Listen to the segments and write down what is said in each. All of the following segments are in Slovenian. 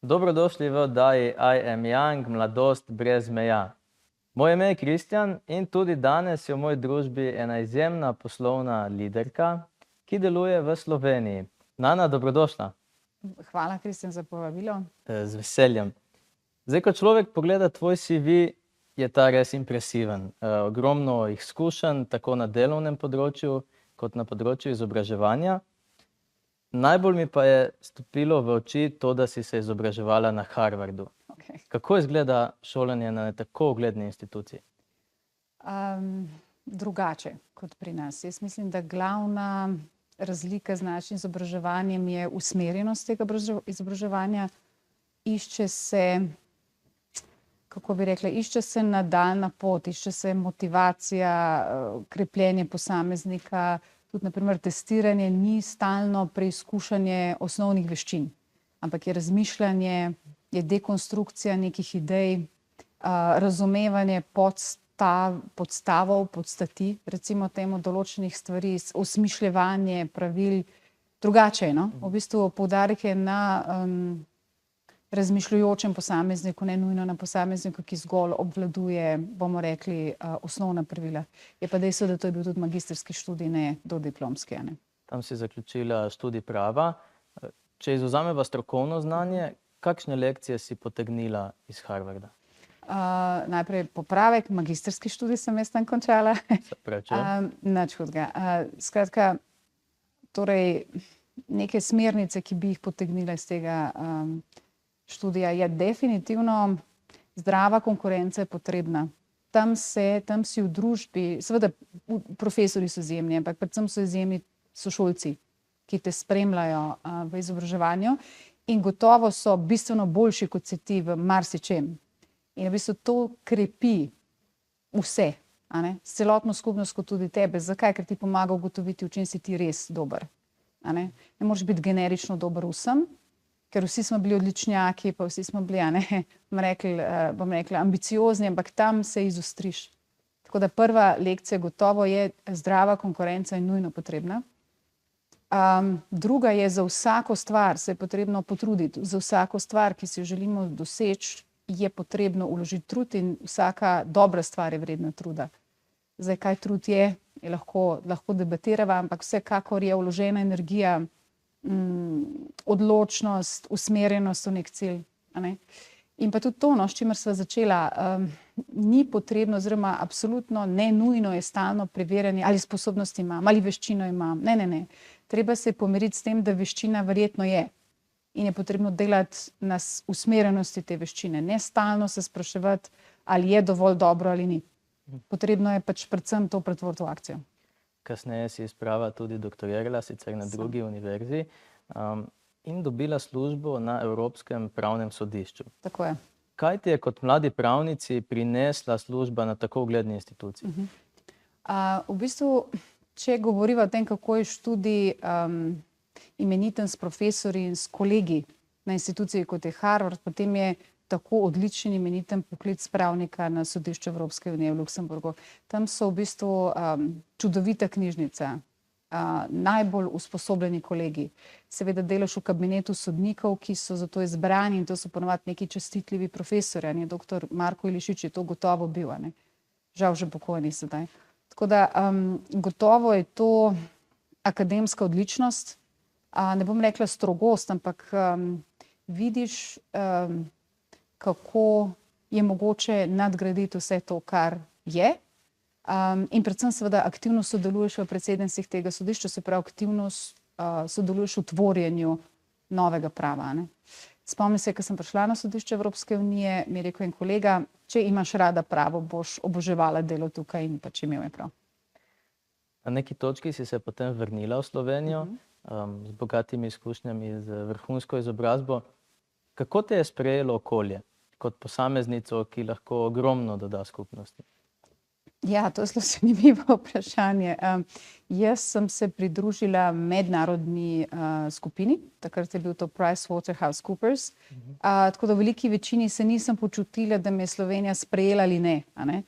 Dobrodošli v oddaji I am young, mladost brez meja. Moje ime je Kristjan in tudi danes je v moji družbi ena izjemna poslovna liderka, ki deluje v Sloveniji. Nana, dobrodošla. Hvala, Kristjan, za povabilo. Z veseljem. Zdaj, ko človek pogleda tvoj CV, je ta res impresiven. Ogromno izkušenj, tako na delovnem področju, kot na področju izobraževanja. Najbolj mi pa je stopilo v oči to, da si se izobraževala na Harvardu. Okay. Kako izgleda šolanje na tako ugledni instituciji? Drugače kot pri nas. Jaz mislim, da glavna razlika z našim izobraževanjem je usmerjenost tega izobraževanja. Išče se, kako bi rekla, išče se nadaljnja pot, išče se motivacija, krepljenje posameznika. Tudi, na primer, testiranje ni stalno preizkušanje osnovnih veščin, ampak je razmišljanje, je dekonstrukcija nekih idej, razumevanje podstavov, podstati, recimo temu določenih stvari, osmišljevanje pravil, drugače, no? V bistvu poudarek je na razmišljujočem posamezniku, ne nujno na posamezniku, ki zgolj obvladuje, bomo rekli, osnovna pravila. Je pa dejstvo, da to je bil tudi magistrski študij, ne dodiplomski, ne. Tam si zaključila študij prava. Če izvzameva strokovno znanje, kakšne lekcije si potegnila iz Harvarda? Najprej popravek, magistrski študij sem jaz tam končala. Se opravičujem. Nič hudega. Skratka, torej, neke smernice, ki bi jih potegnila iz tega študija, je definitivno zdrava konkurenca je potrebna. Tam si v družbi, seveda profesori so izjemni, ampak predvsem so izjemni sošolci, ki te spremljajo v izobraževanju in gotovo so bistveno boljši, kot si ti v marsičem. In v bistvu to krepi vse, a ne? Celotno skupnost kot tudi tebe. Zakaj? Ker ti pomaga ugotoviti, v čem si ti res dober. A ne? Ne moreš biti generično dober vsem, ker vsi smo bili odličnjaki, pa vsi smo bili, bom rekla, ambiciozni, ampak tam se izostriš. Tako da prva lekcija gotovo je zdrava konkurenca in nujno potrebna. Druga je, za vsako stvar se je potrebno potruditi. Za vsako stvar, ki si jo želimo doseči, je potrebno vložiti trud in vsaka dobra stvar je vredna truda. Zdaj, kaj trud je lahko debatirava, ampak vsekakor je vložena energija, odločnost, usmerjenost v nek cilj. A ne? In pa tudi to, no, s čimer sva začela, ni potrebno, oziroma absolutno ne nujno je stalno preverjanje, ali sposobnosti imam, ali veščino imam. Ne. Treba se pomiriti s tem, da veščina verjetno je. In je potrebno delati na usmerjenosti te veščine. Ne stalno se spraševati, ali je dovolj dobro ali ni. Potrebno je pač predvsem to pretvoriti v akcijo. Kasneje si sprava tudi doktorirala, sicer na drugi univerzi, in dobila službo na Evropskem pravnem sodišču. Tako je. Kaj ti je kot mladi pravnici prinesla služba na tako ugledni instituciji? V bistvu, če govoriva o tem, kako je študij imeniten s profesorji in s kolegi na instituciji, kot je Harvard, potem je tako odličen imeniten poklic pravnika na sodišču Evropske unije v Luksemburgu. Tam so v bistvu čudovita knjižnica, najbolj usposobljeni kolegi. Seveda delaš v kabinetu sodnikov, ki so za to izbrani, in to so ponovadi neki častitljivi profesorji. Doktor Marko Ilišič je to gotovo bil, ne? Žal že pokojni sedaj. Tako da gotovo je to akademska odličnost. Ne bom rekla strogost, ampak vidiš, kako je mogoče nadgraditi vse to, kar je. In predvsem seveda aktivno sodeluješ v predsednicah tega sodišča, se pravi aktivno sodeluješ v tvorjenju novega prava, ne. Spomnim se, ko sem prišla na sodišče Evropske unije, mi je rekel en kolega, če imaš rada pravo, boš oboževala delo tukaj, in pač imel je prav. Na neki točki si se potem vrnila v Slovenijo, z bogatimi izkušnjami, z vrhunsko izobrazbo. Kako te je sprejelo okolje kot posameznico, ki lahko ogromno doda skupnosti? Ja, to je zelo zanimivo vprašanje. Jaz sem se pridružila mednarodni skupini, takrat je bil to PricewaterhouseCoopers. Tako da v veliki večini se nisem počutila, da me je Slovenija sprejela ali ne, a ne.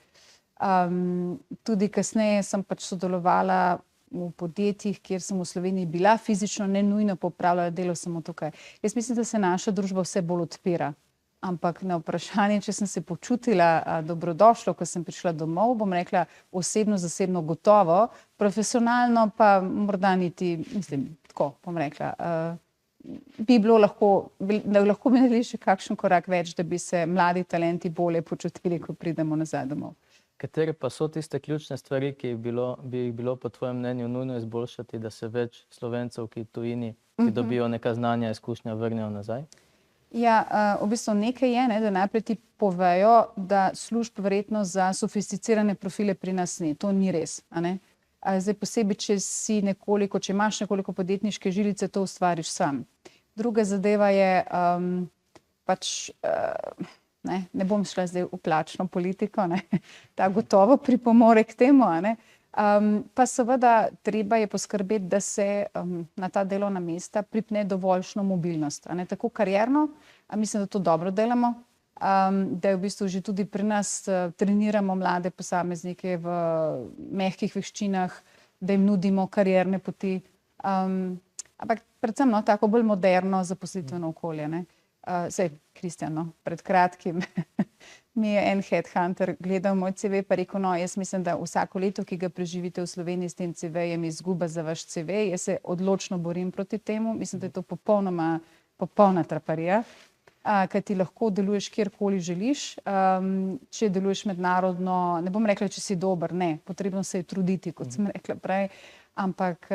Tudi kasneje sem pač sodelovala v podjetjih, kjer sem v Sloveniji bila fizično, ne nujno popravljala delo samo tukaj. Jaz mislim, da se naša družba vse bolj odpira. Ampak na vprašanje, če sem se počutila dobrodošlo, ko sem prišla domov, bom rekla osebno, zasebno gotovo, profesionalno pa morda niti, mislim, tako bom rekla, bi bilo lahko bi naredili še kakšen korak več, da bi se mladi talenti bolje počutili, ko pridemo nazaj domov. Katere pa so tiste ključne stvari, ki bi jih bilo po tvojem mnenju nujno izboljšati, da se več Slovencev, ki tujini, ki dobijo neka znanja, izkušnja, vrnejo nazaj? Ja, v bistvu nekaj je, da najprej ti povejo, da služb verjetno za sofisticirane profile pri nas ni. To ni res, a ne? Zdaj posebej, če imaš nekoliko podjetniške žilice, to ustvariš sam. Druga zadeva je ne bom šla zdaj v plačno politiko, ta gotovo pripomore k temu, a ne. Pa seveda treba je poskrbeti, da se na ta delovna mesta pripne dovoljšno mobilnost, a ne, tako karierno, mislim, da to dobro delamo, da je v bistvu že tudi pri nas treniramo mlade posameznike v mehkih veščinah, da jim nudimo karierne poti, ampak predvsem tako bolj moderno zaposlitveno okolje, ne. Saj, Kristjan, pred kratkim mi je en headhunter gledal moj CV pa rekel, jaz mislim, da vsako leto, ki ga preživite v Sloveniji s tem CV-jem, izguba za vaš CV. Jaz se odločno borim proti temu. Mislim, da je to popolna traparija, ker ti lahko deluješ kjerkoli želiš. Če deluješ mednarodno, ne bom rekla, če si dober, ne. Potrebno se je truditi, kot sem rekla prej, ampak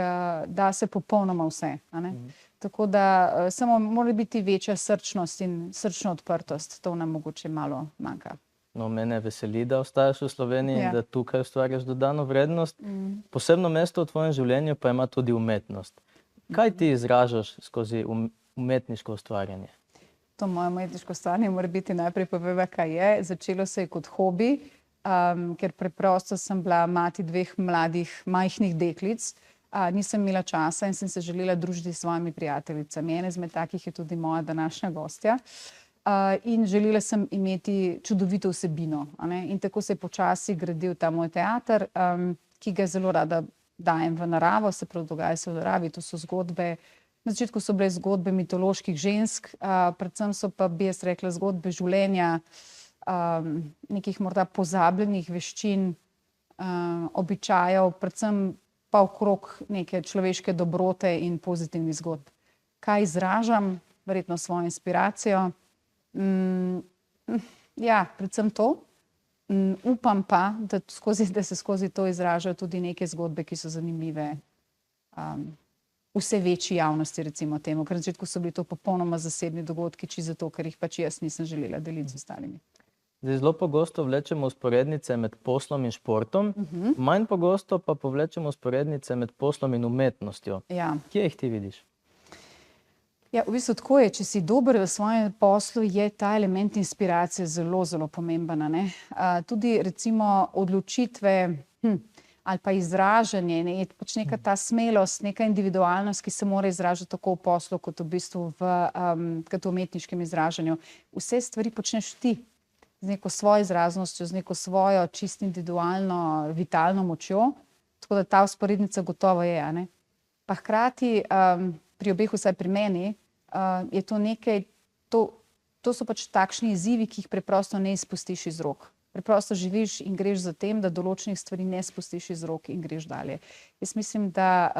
da se popolnoma vse, a ne. Tako da samo mora biti večja srčnost in srčna odprtost. To nam mogoče malo manjka. No, mene veseli, da ostajaš v Sloveniji in da tukaj ustvarjaš dodano vrednost. Posebno mesto v tvojem življenju pa ima tudi umetnost. Kaj ti izražaš skozi umetniško ustvarjanje? To moje umetniško ustvarjanje mora biti najprej poveva, kaj je. Začelo se je kot hobi, ker preprosto sem bila mati dveh mladih, majhnih deklic. Nisem imela časa in sem se želela družiti s svojimi prijateljicami. Ena izmed takih je tudi moja današnja gostja. In želela sem imeti čudovito vsebino, a ne. In tako se je počasi gradil ta moj teater, ki ga zelo rada dajem v naravo, se pravi, dogaja se v naravi. To so zgodbe, na začetku so bile zgodbe mitoloških žensk, predvsem so pa, bi jaz rekla, zgodbe življenja, nekih morda pozabljenih veščin, običajev, predvsem pa okrog neke človeške dobrote in pozitivnih zgodb. Kaj izražam? Verjetno svojo inspiracijo. Ja, predvsem to. Upam pa, da se skozi to izražajo tudi neke zgodbe, ki so zanimive vse večji javnosti, recimo temu. Ker na začetku so bili to popolnoma zasebni dogodki, čisto zato, ker jih pač jaz nisem želela deliti z ostalimi. Zdaj, zelo pogosto vlečemo vzporednice med poslom in športom, manj pogosto pa povlečemo vzporednice med poslom in umetnostjo. Kje jih ti vidiš? Ja, v bistvu tako je, če si dober v svojem poslu, je ta element inspiracije zelo, zelo pomemben, ne. Tudi recimo odločitve ali pa izražanje, je pač neka ta smelost, neka individualnost, ki se mora izražati tako v poslu, kot v bistvu v umetniškem izražanju. Vse stvari počneš ti. Z neko svojo izraznostjo, z neko svojo čisto individualno, vitalno močjo, tako da ta vzporednica gotovo je, a ne. Pa hkrati pri obeh, vsaj pri meni, je to nekaj, to so pač takšni izzivi, ki jih preprosto ne izpustiš iz rok. Preprosto živiš in greš za tem, da določenih stvari ne spustiš iz rok in greš dalje. Jaz mislim, da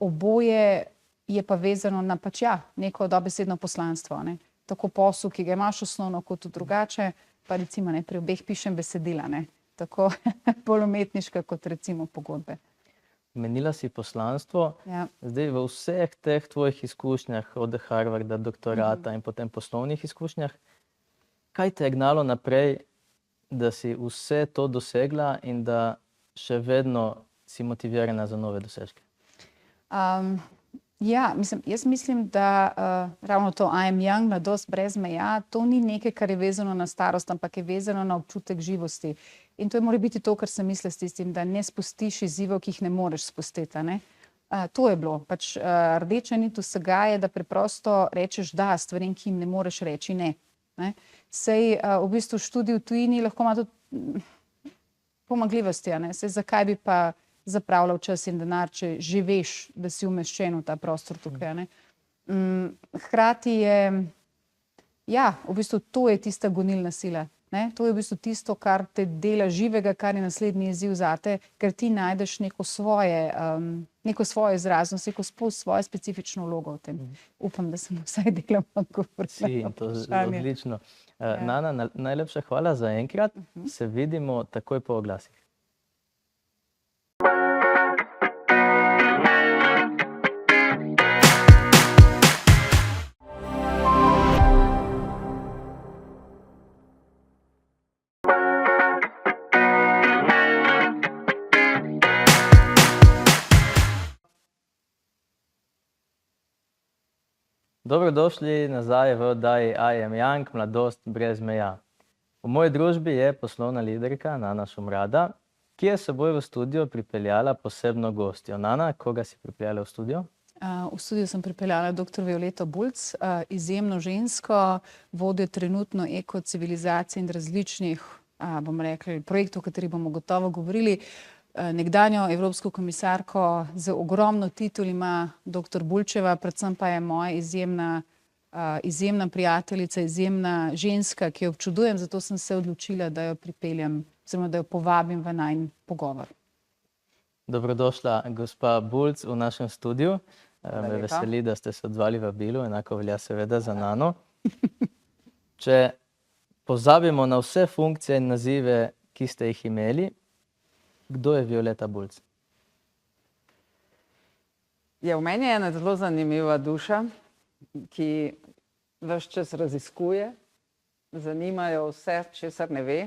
oboje je pa vezano na pač neko dobesedno poslanstvo, ne. Tako posel, ki ga imaš osnovno, kot tudi drugače, pa recimo pri obeh pišem besedila, ne. Tako bolj umetniška kot recimo pogodbe. Omenila si poslanstvo. Zdaj v vseh teh tvojih izkušnjah, od Harvarda, doktorata in potem poslovnih izkušnjah, kaj te je gnalo naprej, da si vse to dosegla in da še vedno si motivirana za nove dosežke? Ja, jaz mislim, da ravno to I am young, mladost brez meja, to ni nekaj, kar je vezano na starost, ampak je vezano na občutek živosti. In to mora biti to, kar sem mislila s tistim, da ne spustiš izzivov, ki jih ne moreš spustiti, a ne. To je bilo. Pač rdeča nit vsega je, da preprosto rečeš da stvarem, ki jim ne moreš reči ne. Saj v bistvu študij v tujini lahko ima tudi pomanjkljivosti, a ne. Saj zakaj bi pa zapravljal čas in denar, če že veš, da si umeščen v ta prostor tukaj, ne. Hkrati je, ja, v bistvu to je tista gonilna sila, ne. To je v bistvu tisto, kar te dela živega, kar je naslednji izziv zate, ker ti najdeš neko svojo izraznost, svojo specifično vlogo v tem. Upam, da sem vsaj deloma odgovorila Si, na in to vprašanje. odlično. Nana, najlepša hvala za enkrat. Se vidimo takoj po oglasih. Dobrodošli nazaj v oddaji I am Young, mladost brez meja. V moji družbi je poslovna liderka Nana Šumrada, ki je s seboj v studio pripeljala posebno gostjo. Nana, koga si pripeljala v studio? V studio sem pripeljala dr. Violeto Bulc, izjemno žensko, vodjo trenutno ekocivilizacije in različnih, bomo rekli, projektov, o katerih bomo gotovo govorili. Nekdanjo evropsko komisarko z ogromno titul ima dr. Bulčeva, predvsem pa je moja izjemna prijateljica, izjemna ženska, ki jo občudujem, zato sem se odločila, da jo pripeljem, oziroma da jo povabim v najin pogovor. Dobrodošla, gospa Bulc, v našem studiu. Me veseli, da ste se odzvali vabilu, enako velja seveda za Nano. Če pozabimo na vse funkcije in nazive, ki ste jih imeli, kdo je Violeta Bulc? Ja, v meni je ena zelo zanimiva duša, ki ves čas raziskuje, zanimajo vse, česar ne ve.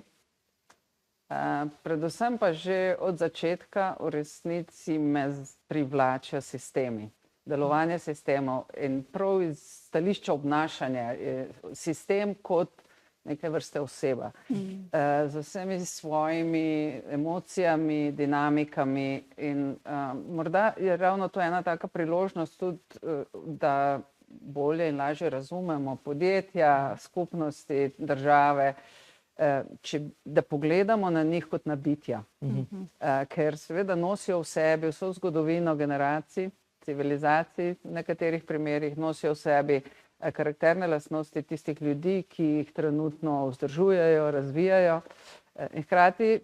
Predvsem pa že od začetka v resnici me privlačijo sistemi, delovanje sistemov in prav iz stališča obnašanja, sistem kot neke vrste oseba, z vsemi svojimi emocijami, dinamikami in morda je ravno to ena taka priložnost tudi, da bolje in lažje razumemo podjetja, skupnosti, države, da pogledamo na njih kot na bitja, ker seveda nosijo v sebi vso zgodovino generacij, civilizacij, v nekaterih primerih nosijo v sebi karakterne lastnosti tistih ljudi, ki jih trenutno vzdržujejo, razvijajo. In hkrati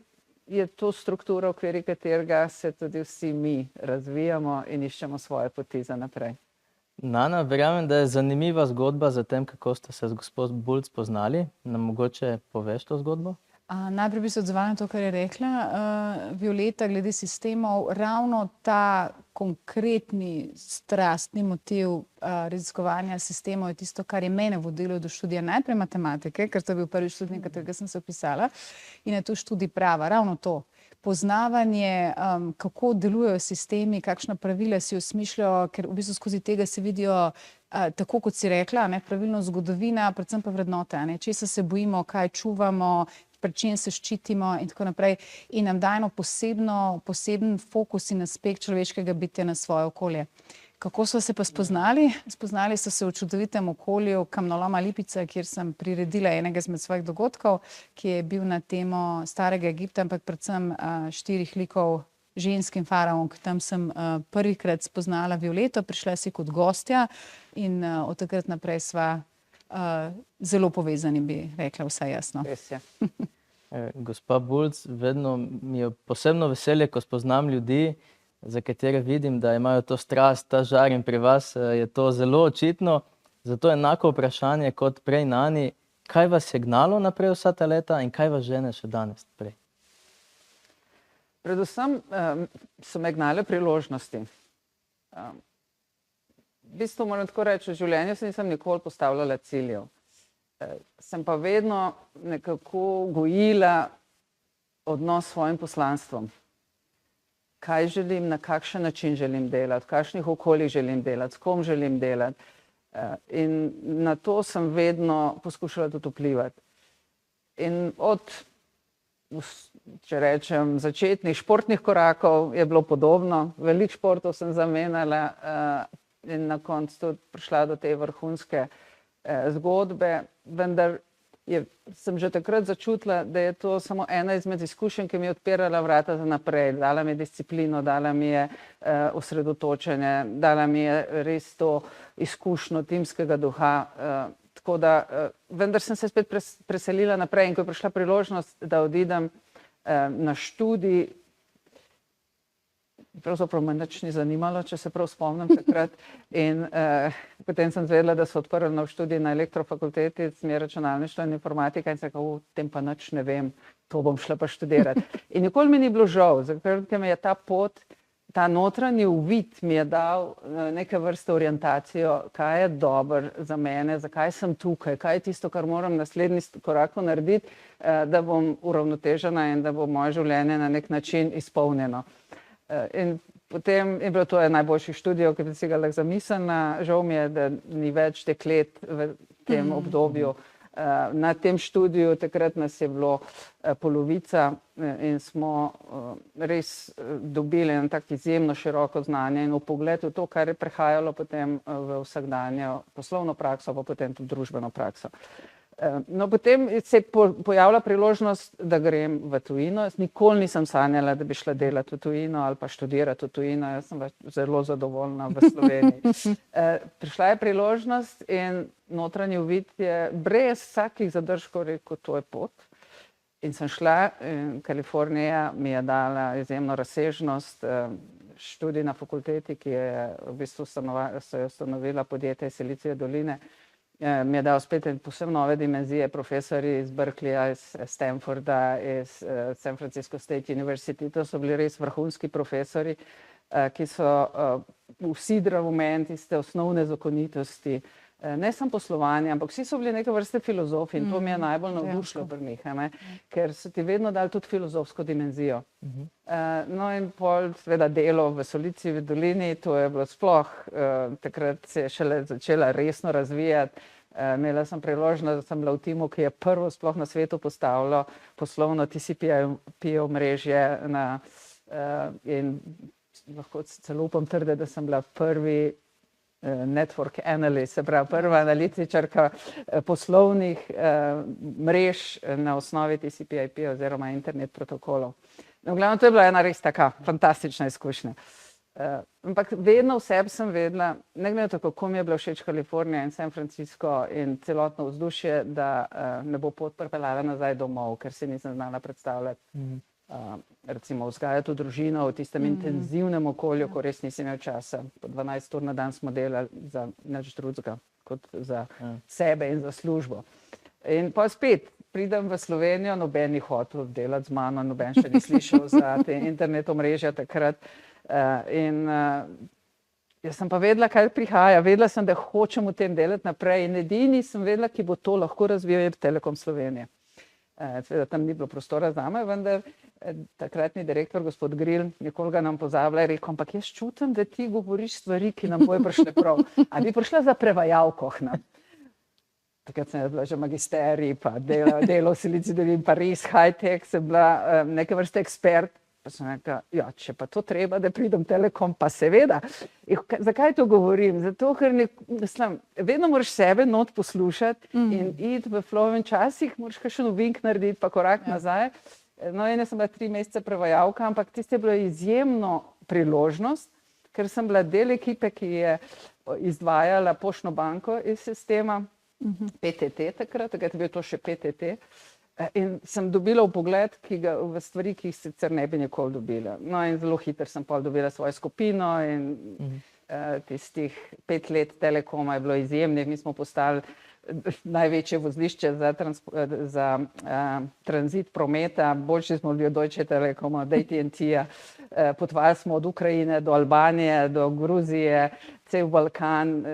je to struktura, v okviru katerega se tudi vsi mi razvijamo in iščemo svoje poti za naprej. Nana, verjamem, da je zanimiva zgodba za tem, kako ste se z gospod Bulc poznali. Nam mogoče poveš to zgodbo? Najprej bi se odzvala na to, kar je rekla Violeta glede sistemov. Ravno ta konkretni strastni motiv raziskovanja sistemov je tisto, kar je mene vodilo do študija najprej matematike, ker to je bil prvi študij, katerega sem se vpisala, in je to študij prava, ravno to. Poznavanje, kako delujejo sistemi, kakšna pravila si osmišljajo, ker v bistvu skozi tega se vidijo, tako kot si rekla, pravilno zgodovina, predvsem pa vrednote, česa se bojimo, kaj čuvamo, pred čim se ščitimo in tako naprej. In nam daje poseben fokus in aspekt človeškega bitja na svoje okolje. Kako so se pa spoznali? Spoznali so se v čudovitem okolju Kamnoloma Lipica, kjer sem priredila enega izmed svojih dogodkov, ki je bil na temo starega Egipta, ampak predvsem 4 likov žensk in faraonk. Tam sem prvikrat spoznala Violeto, prišla si kot gostja in od takrat naprej sva zelo povezani, bi rekla, vsaj jasno. Res je. Gospa Bulc, vedno mi je posebno veselje, ko spoznam ljudi, za katere vidim, da imajo to strast, ta žar, in pri vas je to zelo očitno. Zato enako vprašanje kot prej Nani, kaj vas je gnalo naprej vsa ta leta in kaj vas žene še danes naprej? Predvsem so me gnale priložnosti. V bistvu moram tako reči, v življenju se nisem nikoli postavljala ciljev. Sem pa vedno nekako gojila odnos s svojim poslanstvom. Kaj želim, na kakšen način želim delati, v kakšnih okoljih želim delati, s kom želim delati. In na to sem vedno poskušala tudi vplivati. In od, če rečem, začetnih športnih korakov je bilo podobno. Veliko športov sem zamenjala in na koncu tudi prišla do te vrhunske zgodbe. Vendar sem že takrat začutila, da je to samo ena izmed izkušenj, ki mi je odpirala vrata za naprej. Dala mi je disciplino, dala mi je osredotočenje, dala mi je res to izkušnjo timskega duha. Tako da, vendar sem se spet preselila naprej in ko je prišla priložnost, da odidem na študij, pravzaprav me nič ni zanimalo, če se prav spomnim takrat. In potem sem zvedela, da so odprli nov študij na elektrofakulteti, smer računalništvo in informatika in sem rekla, o tem pa nič ne vem, to bom šla pa študirati. In nikoli mi ni bilo žal, ker me je ta pot, ta notranji uvid mi je dal neke vrste orientacijo, kaj je dobro za mene, zakaj sem tukaj, kaj je tisto, kar moram naslednji koraku narediti, da bom uravnotežena in da bo moje življenje na nek način izpolnjeno. In potem je bilo to najboljših študijev, ki bi si ga lahko zamislila. Žal mi je, da ni več deklet v tem obdobju. Na tem študiju takrat nas je bilo polovica in smo res dobili en tak izjemno široko znanje in vpogled v to, kar je prehajalo potem v vsakdanjo poslovno prakso, pa potem tudi družbeno prakso. No, potem se je pojavila priložnost, da grem v tujino. Jaz nikoli nisem sanjala, da bi šla delati v tujino ali pa študirati v tujino. Jaz sem zelo zadovoljna v Sloveniji. Prišla je priložnost in notranji uvid je brez vsakih zadržkov rekel, to je pot. In sem šla, in Kalifornija mi je dala izjemno razsežnost. Študij na fakulteti, ki je v bistvu ustanovila podjetje iz Silicije doline, mi je dal spet povsem nove dimenzije, profesori iz Berkeleyja, iz Stanforda, iz San Francisco State University. To so bili res vrhunski profesori, ki so vsi razumeli tiste osnovne zakonitosti, ne samo poslovanja, ampak vsi so bili neke vrste filozofi in to mi je najbolj navdušilo pri njih, ker so ti vedno dali tudi filozofsko dimenzijo. No in pol seveda delo v Silicijevi dolini, to je bilo sploh, takrat se je šele začela resno razvijati. Imela sem priložnost, da sem bila v timu, ki je prvo sploh na svetu postavilo poslovno TCP/IP omrežje in lahko celo upam trditi, da sem bila prvi network analyst, se pravi prva analitičarka poslovnih mrež na osnovi TCP/IP oziroma internet protokolov. No, glavno, to je bila ena res taka fantastična izkušnja. Ampak vedno v sebi sem vedela, ne glede na to, kako mi je bila všeč Kalifornija in San Francisco in celotno vzdušje, da me bo pot pripeljala nazaj domov, ker si nisem znala predstavljati recimo vzgajati v družino v tistem intenzivnem okolju, ko res nisi imel časa. Po 12 ur na dan smo delali za nič drugega kot za sebe in za službo. In pa spet pridem v Slovenijo, noben ni hotel delati z mano, noben še ni slišal za te internet omrežja takrat. In jaz sem pa vedela, kaj prihaja. Vedela sem, da hočem v tem delati naprej in edini sem vedela, ki bo to lahko razvijal, je Telekom Slovenije. Seveda tam ni bilo prostora zame, vendar takratni direktor, gospod Gril, nikoli ga nam pozablja, je rekel, ampak jaz čutim, da ti govoriš stvari, ki nam bojo prišle prav. A bi prišla za prevajalko k nam? Takrat sem bila že magisterij, pa delo v Siliciji dolini, pa res high-tech, sem bila neke vrste ekspert. Pa sem rekla, ja, če pa to treba, da pridem Telekom, pa seveda. Zakaj to govorim? Zato, ker vedno moraš sebe not poslušati in iti v flow in časih, moraš kakšen ovink narediti, pa korak nazaj. No, in jaz sem bila 3 mesece prevajalka, ampak tisto je bilo izjemno priložnost, ker sem bila del ekipe, ki je izdvajala poštno banko iz sistema PTT takrat je bil to še PTT. In sem dobila vpogled v stvari, ki jih sicer ne bi nikoli dobila. No in zelo hitro sem pol dobila svojo skupino in tistih 5 let Telekoma je bilo izjemnih. Mi smo postali največje vozlišče za tranzit prometa, boljši smo bili od Deutsche Telekoma, od AT&T-ja. Potovali smo od Ukrajine do Albanije, do Gruzije, cel Balkan.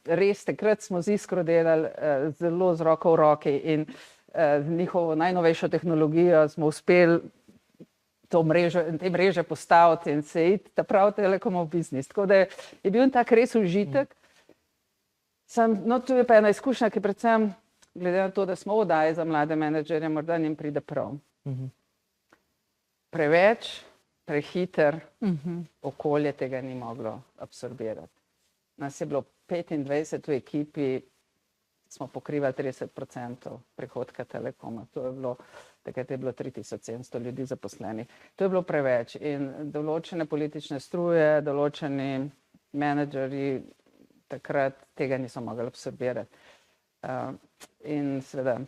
Res, takrat smo z Iskro delali zelo z roko v roki in z njihovo najnovejšo tehnologijo smo uspeli te mreže postaviti in se iti ta prav Telekomov biznis. Tako da je bil tak res užitek. No, tu je pa ena izkušnja, ki predvsem, glede na to, da smo v oddaji za mlade menedžerje, morda njim pride prav. Preveč, prehiter okolje tega ni moglo absorbirati. Nas je bilo 25 v ekipi, smo pokrivali 30% prihodka Telekoma. Takrat je bilo 3700 ljudi zaposlenih. To je bilo preveč in določene politične struje, določeni menedžerji takrat tega niso mogli absorbirati. In seveda,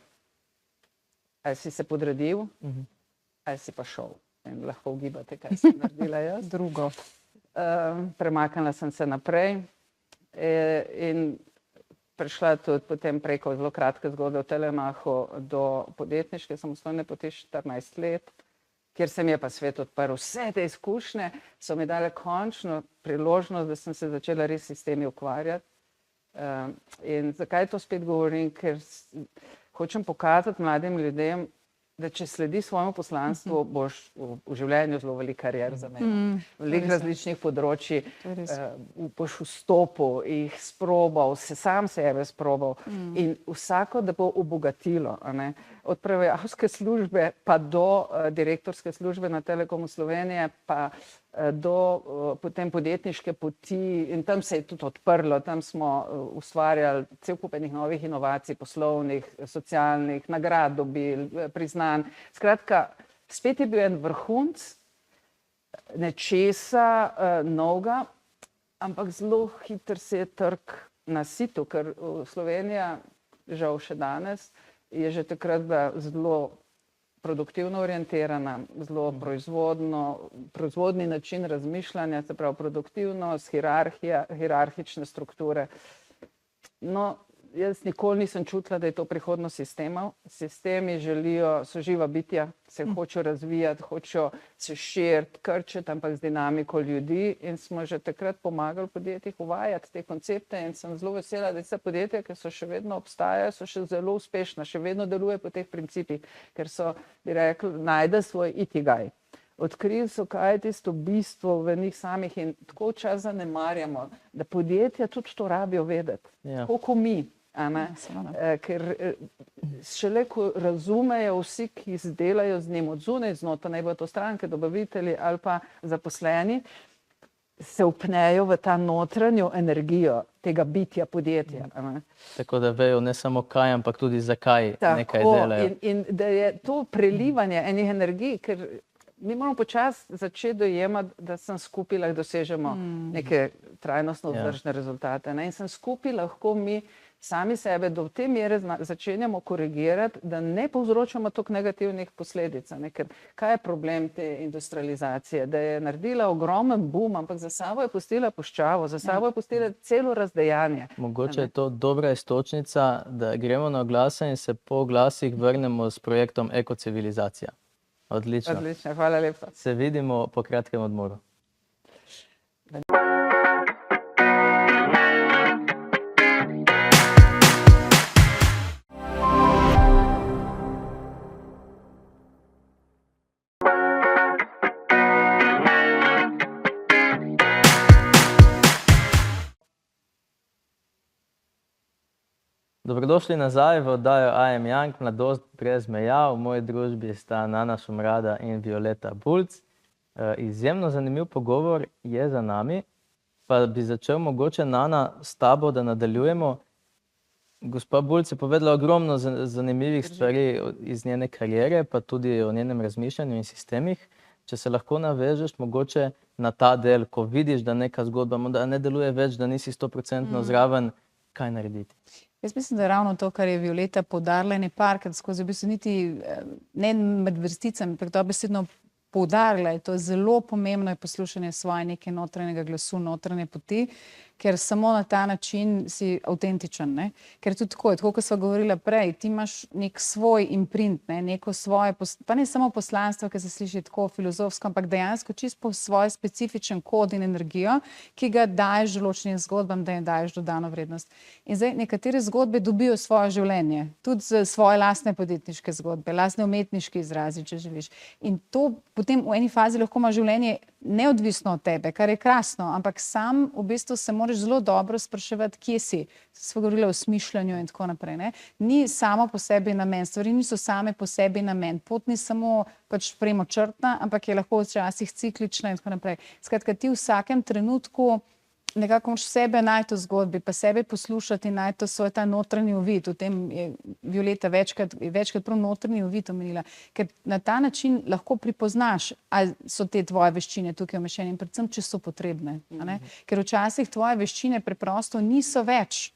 ali si se podredil, ali si pa šel. In lahko ugibate, kaj sem naredila jaz. Drugo. Premaknila sem se naprej in prišla tudi potem preko zelo kratke zgodbe v Telemachu do podjetniške samostojne poti 14 let, kjer se mi je pa svet odprl. Vse te izkušnje so mi dale končno priložnost, da sem se začela res s temi ukvarjati. In zakaj to spet govorim? Ker hočem pokazati mladim ljudem, da če sledi svojemu poslanstvu, boš v življenju zelo velik karier za mene. Veliko različnih področji boš vstopil, jih sprobal, sam sebe sprobal in vsako, da bo obogatilo. Od prevajalske službe pa do direktorske službe na Telekomu Slovenije, pa do potem podjetniške poti in tam se je tudi odprlo, tam smo ustvarjali cel kup enih novih inovacij, poslovnih, socialnih, nagrad dobili, priznanj. Skratka, spet je bil en vrhunc nečesa novega, ampak zelo hitro se je trg nasitil, ker Slovenija, žal še danes, je že takrat bila zelo produktivno orientirana, zelo proizvodni način razmišljanja, se pravi produktivnost, hierarhične strukture. No, jaz nikoli nisem čutila, da je to prihodnost sistemov. Sistemi so živa bitja, se hočejo razvijati, hočejo se širiti, krčiti, ampak z dinamiko ljudi in smo že takrat pomagali podjetjih uvajati te koncepte in sem zelo vesela, da se podjetja, ki so še vedno obstajajo, so še zelo uspešna, še vedno deluje po teh principih, ker so, bi rekli, najde svoj ikigai. Odkrili so, kaj je tisto bistvo v njih samih in tako včasih zanemarjamo, da podjetja tudi to rabijo vedeti, tako kot mi. Ker šele ko razumejo vsi, ki delajo z njim od zunaj, znotraj, naj bo to stranke, dobavitelji ali pa zaposleni, se upnejo v ta notranjo energijo tega bitja podjetja. Tako da vejo ne samo kaj, ampak tudi zakaj nekaj delajo. In da je to prelivanje enih energij, ker mi moramo počasi začeti dojemati, da sem skupaj lahko dosežemo neke trajnostno vzdržne rezultate. In sem skupaj lahko mi sami sebe do te mere začenjamo korigirati, da ne povzročamo toliko negativnih posledic. Ker kaj je problem te industrializacije? Da je naredila ogromen boom, ampak za sabo je pustila puščavo, za sabo je pustila celo razdejanje. Mogoče je to dobra istočnica, da gremo na oglase in se po oglasih vrnemo s projektom Ekocivilizacija. Odlično. Odlično, hvala lepa. Se vidimo po kratkem odmoru. Dobrodošli nazaj v oddajo I Am Young, Mladost brez meja. V moji družbi sta Nana Šumrada in Violeta Bulc. Izjemno zanimiv pogovor je za nami, pa bi začel mogoče, Nana, s tabo, da nadaljujemo. Gospa Bulc je povedala ogromno zanimivih stvari iz njene kariere, pa tudi o njenem razmišljanju in sistemih. Če se lahko navežeš mogoče na ta del, ko vidiš, da neka zgodba da ne deluje več, da nisi 100% zraven, kaj narediti? Jaz mislim, da je ravno to, kar je Violeta poudarila, ne parkrat skozi, v bistvu niti ne med vrsticami, ampak dobesedno poudarila, je to zelo pomembno je poslušanje svoje neke notranjega glasu, notranje poti, ker samo na ta način si avtentičen. Ker tudi tako, kot sva govorila prej, ti imaš nek svoj imprint, neko svoje, pa ne samo poslanstvo, ki se sliši tako filozofsko, ampak dejansko čisto svoj specifičen kod in energijo, ki ga daješ določenim zgodbam, da jim daješ dodano vrednost. In zdaj nekatere zgodbe dobijo svoje življenje, tudi svoje lastne podjetniške zgodbe, lastne umetniške izrazi, če želiš. In to potem v eni fazi lahko ima življenje neodvisno od tebe, kar je krasno, ampak sam v bistvu se moraš zelo dobro spraševati, kje si. Sva govorila o smišljanju in tako naprej. Ni samo po sebi namen, stvari niso same po sebi namen. Pot ni samo pač premočrtna, ampak je lahko včasih ciklična in tako naprej. Skratka, ti v vsakem trenutku nekako moraš sebe najti v zgodbi, pa sebe poslušati in najti svoj ta notranji uvid. V tem je Violeta večkrat prav notranji uvid omenila, ker na ta način lahko pripoznaš, ali so te tvoje veščine tukaj vmešene in predvsem, če so potrebne. A ne? Ker včasih tvoje veščine preprosto niso več,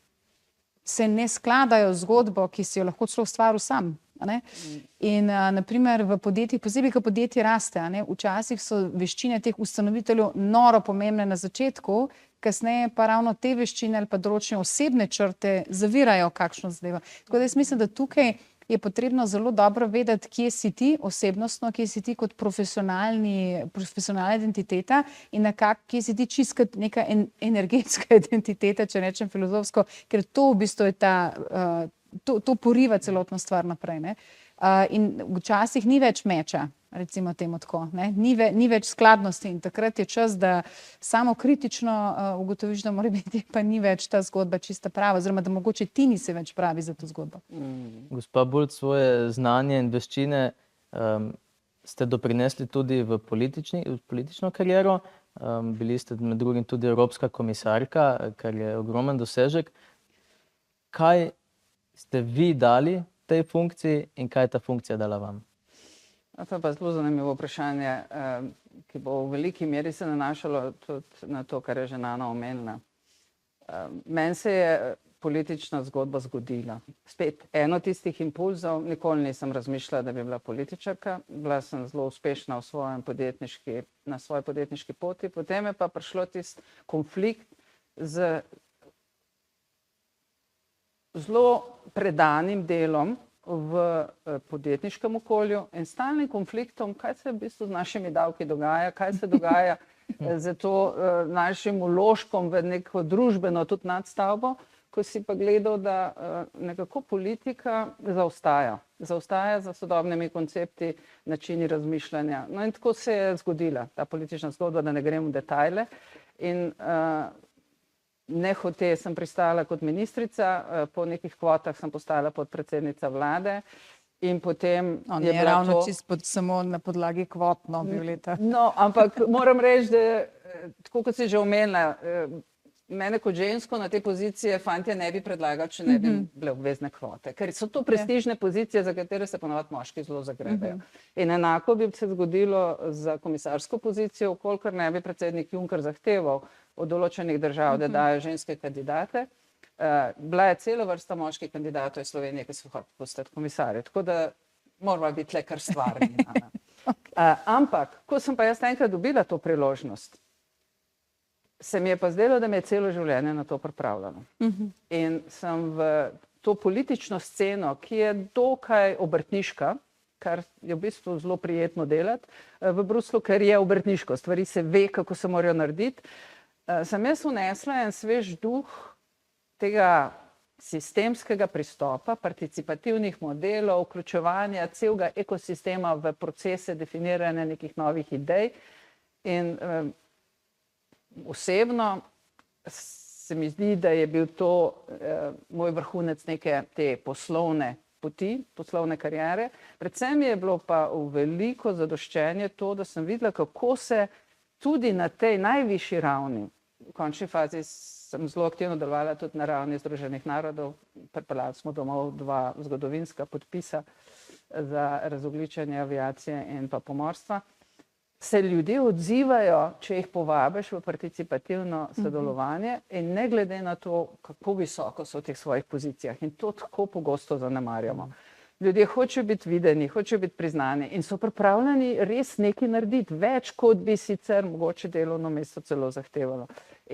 se ne skladajo z zgodbo, ki si jo lahko celo ustvaril sam. A ne? In naprimer v podjetjih, posebej, ko podjetje raste, a ne? Včasih so veščine teh ustanoviteljev noro pomembne na začetku, kasneje pa ravno te veščine ali pa določene osebne črte zavirajo kakšno zadevo. Tako da jaz mislim, da tukaj je potrebno zelo dobro vedeti, kje si ti osebnostno, kje si ti kot profesionalna identiteta in kje si ti čisto kot neka energetska identiteta, če rečem filozofsko, ker to v bistvu je to poriva celotno stvar naprej. Ne? In včasih ni več meča, recimo temu tako, ne? Ni več skladnosti in takrat je čas, da samo kritično ugotoviš, da mora biti pa ni več ta zgodba čista prava, oziroma da mogoče ti nisi več pravi za to zgodbo. Gospa Bulc, svoje znanje in veščine ste doprinesli tudi v politično kariero. Bili ste med drugim tudi evropska komisarka, kar je ogromen dosežek. Kaj ste vi dali tej funkciji in kaj je ta funkcija dala vam? To je pa zelo zanimivo vprašanje, ki bo v veliki meri se nanašalo tudi na to, kar je že Nana omenila. Meni se je politična zgodba zgodila. Spet, eno tistih impulzov, nikoli nisem razmišljala, da bi bila političarka. Bila sem zelo uspešna na svoji podjetniški poti. Potem je pa prišlo tisti konflikt z zelo predanim delom v podjetniškem okolju in stalnim konfliktom, kaj se v bistvu z našimi davki dogaja, kaj se dogaja z to našim vložkom v neko družbeno tudi nadstavbo, ko si pa gledal, da nekako politika zaostaja za sodobnimi koncepti, načini razmišljanja. No in tako se je zgodila ta politična zgodba, da ne grem v detajle. In nehote sem pristala kot ministrica, po nekih kvotah sem postala podpredsednica vlade in potem je bila ravno čisto samo na podlagi kvot, no, Violeta. No, ampak moram reči, da tako kot si že omenila, mene kot žensko na te pozicije fantje ne bi predlagali, če ne bi bile obvezne kvote, ker so to prestižne pozicije, za katere se ponavadi moški zelo zagrebajo. In enako bi se zgodilo za komisarsko pozicijo, kolikor ne bi predsednik Juncker zahteval od določenih držav, da dajo ženske kandidate. Bila je cela vrsta moških kandidatov iz Slovenije, ki so hoteli postati komisarji, tako da moramo biti le kar stvarni. Ampak, ko sem pa jaz enkrat dobila to priložnost, se mi je pa zdelo, da me je celo življenje na to pripravljeno. In sem v to politično sceno, ki je dokaj obrtniška, kar je v bistvu zelo prijetno delati v Bruslju, ker je obrtniško, stvari se ve, kako se morajo narediti, sem jaz vnesla en svež duh tega sistemskega pristopa, participativnih modelov, vključevanja celega ekosistema v procese definiranja nekih novih idej. In osebno se mi zdi, da je bil to moj vrhunec neke te poslovne poti, poslovne kariere. Predvsem je bilo pa v veliko zadoščenje to, da sem videla, kako se tudi na tej najvišji ravni, v končni fazi sem zelo aktivno delovala tudi na ravni Združenih narodov, pripeljali smo domov 2 zgodovinska podpisa za razogljičenje aviacije in pa pomorstva, se ljudje odzivajo, če jih povabiš v participativno sodelovanje in ne glede na to, kako visoko so v teh svojih pozicijah. In to tako pogosto zanemarjamo. Ljudje hočejo biti videni, hočejo biti priznani in so pripravljeni res nekaj narediti, več kot bi sicer mogoče delovno mesto celo zahtevalo.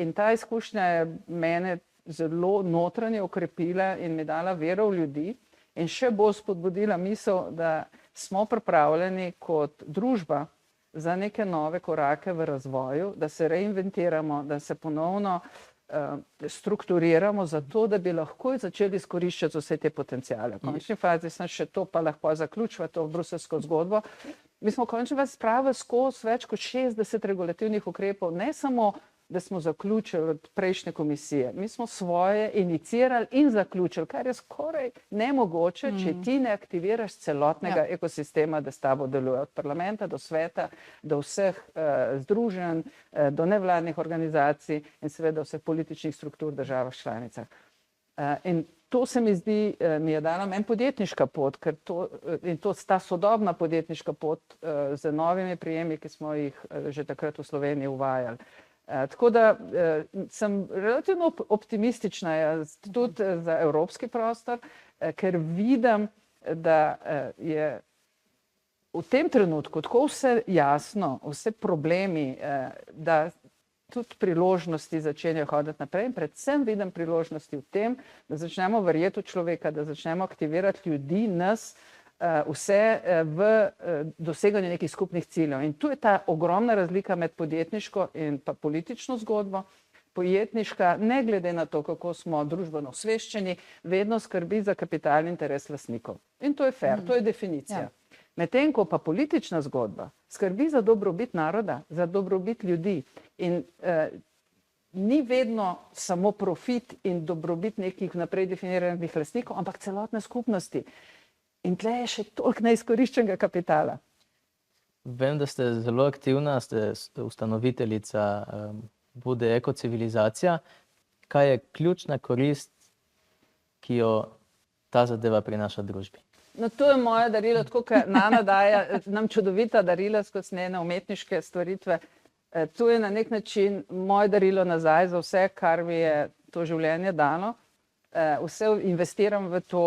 In ta izkušnja je mene zelo notranje okrepila in mi dala vero v ljudi in še bolj spodbudila misel, da smo pripravljeni kot družba za neke nove korake v razvoju, da se reinventiramo, da se ponovno strukturiramo za to, da bi lahko začeli izkoriščati vse te potencijale. V končni fazi sem še to pa lahko zaključila to bruselsko zgodbo. Mi smo v končni fazi spravili skozi več kot 60 regulativnih ukrepov, ne samo da smo zaključili od prejšnje komisije. Mi smo svoje inicirali in zaključili, kar je skoraj nemogoče, če ti ne aktiviraš celotnega ekosistema, da s tabo deluje. Od parlamenta do sveta, do vseh združenj, do nevladnih organizacij in seveda vseh političnih struktur v državah članicah. In to se mi zdi, mi je dala meni podjetniška pot, ker in to sta sodobna podjetniška pot z novimi prijemi, ki smo jih že takrat v Sloveniji uvajali. Tako da sem relativno optimistična tudi za evropski prostor, ker vidim, da je v tem trenutku tako vse jasno, vse problemi, da tudi priložnosti začenjajo hoditi naprej in predvsem vidim priložnosti v tem, da začnemo verjeti v človeka, da začnemo aktivirati ljudi, nas, vse v doseganju nekih skupnih ciljev. In tu je ta ogromna razlika med podjetniško in pa politično zgodbo. Podjetniška, ne glede na to, kako smo družbeno osveščeni, vedno skrbi za kapitalni interes lastnikov. In to je fair, to je definicija. Medtem ko pa politična zgodba skrbi za dobrobit naroda, za dobrobit ljudi in ni vedno samo profit in dobrobit nekih vnaprej definiranih lastnikov, ampak celotne skupnosti. In tle je še toliko neizkoriščenega kapitala. Vem, da ste zelo aktivna, ste ustanoviteljica Bude ekocivilizacija. Kaj je ključna korist, ki jo ta zadeva prinaša družbi? No, to je moje darilo, tako kot Nana daje nam čudovita darila skozi njene umetniške stvaritve. To je na nek način moje darilo nazaj za vse, kar mi je to življenje dalo. Vse investiram v to,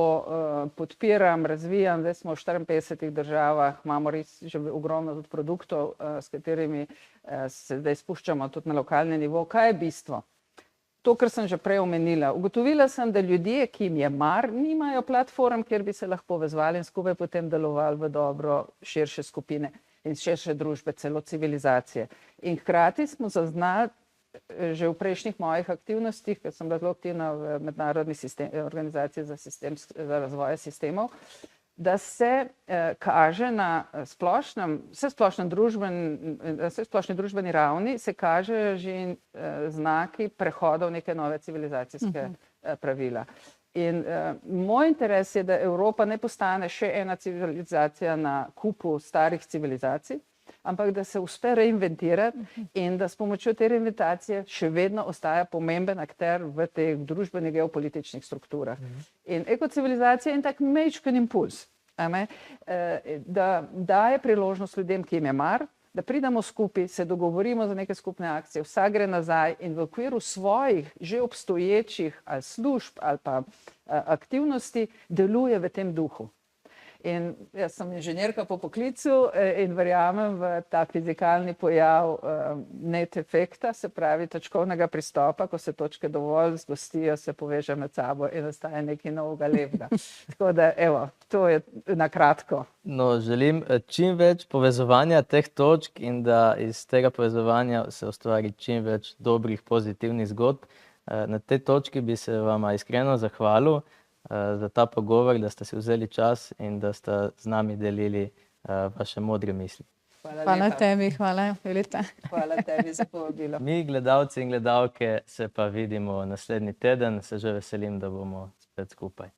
podpiram, razvijam. Zdaj smo v 54 državah, imamo res že ogromno tudi produktov, s katerimi se zdaj spuščamo tudi na lokalni nivo. Kaj je bistvo? To, kar sem že prej omenila. Ugotovila sem, da ljudje, ki jim je mar, nimajo platform, kjer bi se lahko povezvali in skupaj potem delovali v dobro širše skupine in širše družbe, celo civilizacije. In hkrati smo zaznali že v prejšnjih mojih aktivnostih, ker sem bila zelo aktivna v mednarodni organizaciji za razvoj sistemov, da se kaže na vsesplošni družbeni ravni se kažejo že znaki prehoda v neke nove civilizacijske pravila. In moj interes je, da Evropa ne postane še ena civilizacija na kupu starih civilizacij, ampak da se uspe reinventirati in da s pomočjo te reinventacije še vedno ostaja pomemben akter v teh družbenih geopolitičnih strukturah. In ekocivilizacija je en tak majčken impuls, da daje priložnost ljudem, ki jim je mar, da pridemo skupaj, se dogovorimo za neke skupne akcije, vsak gre nazaj in v okviru svojih že obstoječih ali služb ali pa aktivnosti deluje v tem duhu. In jaz sem inženirka po poklicu in verjamem v ta fizikalni pojav net efekta, se pravi točkovnega pristopa, ko se točke dovolj zgostijo, se poveže med sabo in nastaja nekaj novega lepega. Tako da, evo, to je na kratko. No, želim čim več povezovanja teh točk in da iz tega povezovanja se ustvari čim več dobrih, pozitivnih zgodb. Na tej točki bi se vama iskreno zahvalil za ta pogovor, da ste si vzeli čas in da ste z nami delili vaše modre misli. Hvala tebi, hvala Violeta. Hvala tebi za povabilo. Mi, gledalci in gledalke, se pa vidimo naslednji teden. Se že veselim, da bomo spet skupaj.